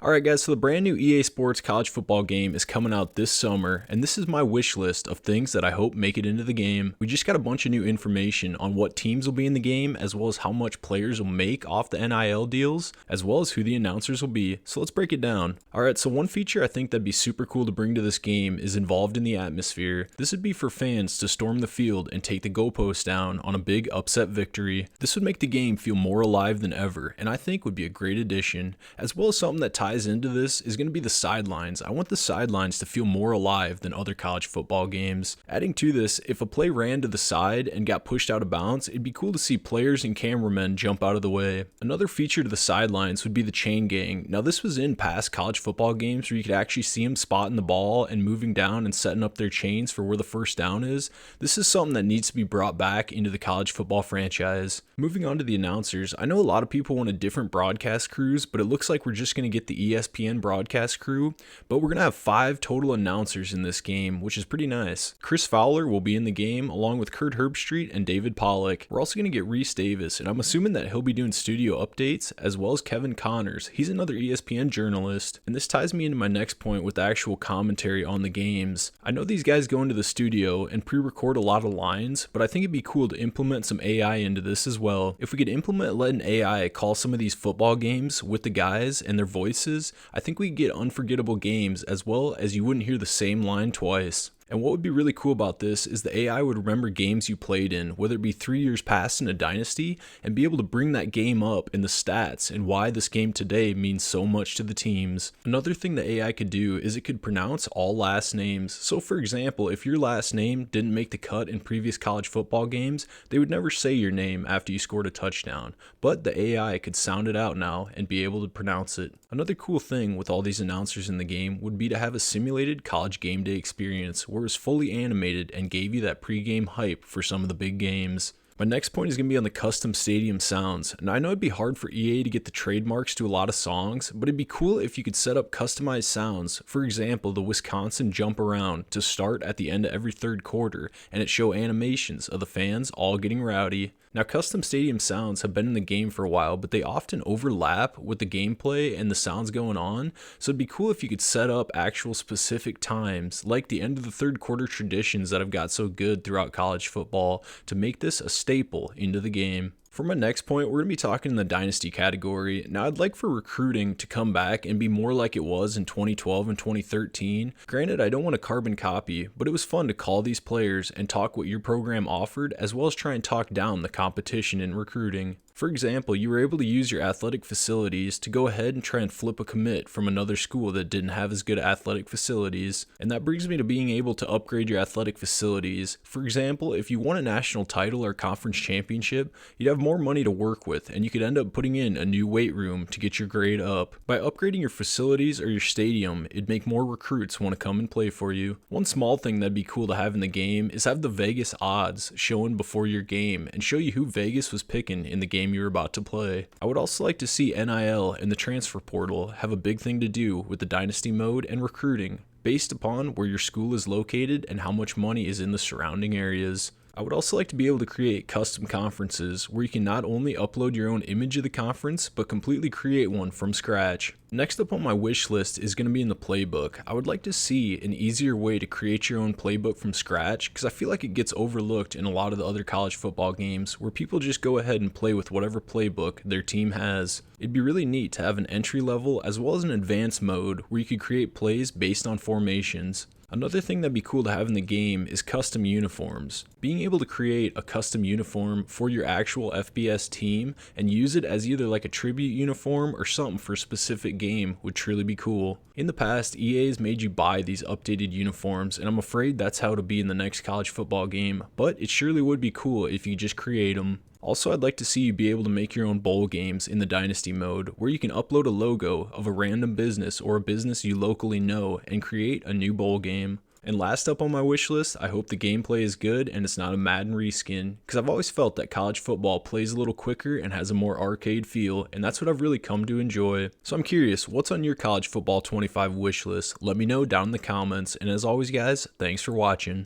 Alright guys, so the brand new EA Sports college football game is coming out this summer, and this is my wish list of things that I hope make it into the game. We just got a bunch of new information on what teams will be in the game, as well as how much players will make off the NIL deals, as well as who the announcers will be, so let's break it down. Alright, so one feature I think that'd be super cool to bring to this game is involved in the atmosphere. This would be for fans to storm the field and take the goalpost down on a big upset victory. This would make the game feel more alive than ever, and I think would be a great addition, as well as something that ties into this is going to be the sidelines. I want the sidelines to feel more alive than other college football games. Adding to this, if a play ran to the side and got pushed out of bounds, it'd be cool to see players and cameramen jump out of the way. Another feature to the sidelines would be the chain gang. Now this was in past college football games where you could actually see them spotting the ball and moving down and setting up their chains for where the first down is. This is something that needs to be brought back into the college football franchise. Moving on to the announcers, I know a lot of people want a different broadcast crews, but it looks like we're just going to get the ESPN broadcast crew, but we're going to have 5 total announcers in this game, which is pretty nice. Chris Fowler will be in the game along with Kurt Herbstreit and David Pollock. We're also going to get Reese Davis, and I'm assuming that he'll be doing studio updates, as well as Kevin Connors. He's another ESPN journalist, and this ties me into my next point with the actual commentary on the games. I know these guys go into the studio and pre-record a lot of lines, but I think it'd be cool to implement some AI into this as well. If we could implement letting AI call some of these football games with the guys and their voices, I think we get unforgettable games, as well as you wouldn't hear the same line twice. And what would be really cool about this is the AI would remember games you played in, whether it be 3 years past in a dynasty, and be able to bring that game up in the stats and why this game today means so much to the teams. Another thing the AI could do is it could pronounce all last names. So for example, if your last name didn't make the cut in previous college football games, they would never say your name after you scored a touchdown, but the AI could sound it out now and be able to pronounce it. Another cool thing with all these announcers in the game would be to have a simulated college game day experience where it's fully animated and gave you that pre-game hype for some of the big games. My next point is going to be on the custom stadium sounds. Now I know it'd be hard for EA to get the trademarks to a lot of songs, but it'd be cool if you could set up customized sounds. For example, the Wisconsin jump around to start at the end of every third quarter, and it show animations of the fans all getting rowdy. Now custom stadium sounds have been in the game for a while, but they often overlap with the gameplay and the sounds going on, so it'd be cool if you could set up actual specific times, like the end of the third quarter traditions that have got so good throughout college football, to make this a staple into the game. For my next point, we're going to be talking in the dynasty category. Now I'd like for recruiting to come back and be more like it was in 2012 and 2013. Granted, I don't want a carbon copy, but it was fun to call these players and talk what your program offered, as well as try and talk down the competition in recruiting. For example, you were able to use your athletic facilities to go ahead and try and flip a commit from another school that didn't have as good athletic facilities. And that brings me to being able to upgrade your athletic facilities. For example, if you won a national title or conference championship, you'd have more money to work with, and you could end up putting in a new weight room to get your grade up. By upgrading your facilities or your stadium, it'd make more recruits want to come and play for you. One small thing that'd be cool to have in the game is have the Vegas odds shown before your game and show you who Vegas was picking in the game you're about to play. I would also like to see NIL and the transfer portal have a big thing to do with the dynasty mode and recruiting, based upon where your school is located and how much money is in the surrounding areas. I would also like to be able to create custom conferences where you can not only upload your own image of the conference, but completely create one from scratch. Next up on my wish list is going to be in the playbook. I would like to see an easier way to create your own playbook from scratch, because I feel like it gets overlooked in a lot of the other college football games where people just go ahead and play with whatever playbook their team has. It'd be really neat to have an entry level as well as an advanced mode where you could create plays based on formations. Another thing that'd be cool to have in the game is custom uniforms. Being able to create a custom uniform for your actual FBS team and use it as either like a tribute uniform or something for a specific game would truly be cool. In the past, EA's made you buy these updated uniforms, and I'm afraid that's how it'll be in the next college football game, but it surely would be cool if you just create them. Also, I'd like to see you be able to make your own bowl games in the Dynasty mode, where you can upload a logo of a random business or a business you locally know and create a new bowl game. And last up on my wish list, I hope the gameplay is good and it's not a Madden reskin, because I've always felt that college football plays a little quicker and has a more arcade feel, and that's what I've really come to enjoy. So I'm curious, what's on your college football 25 wish list? Let me know down in the comments, and as always guys, thanks for watching.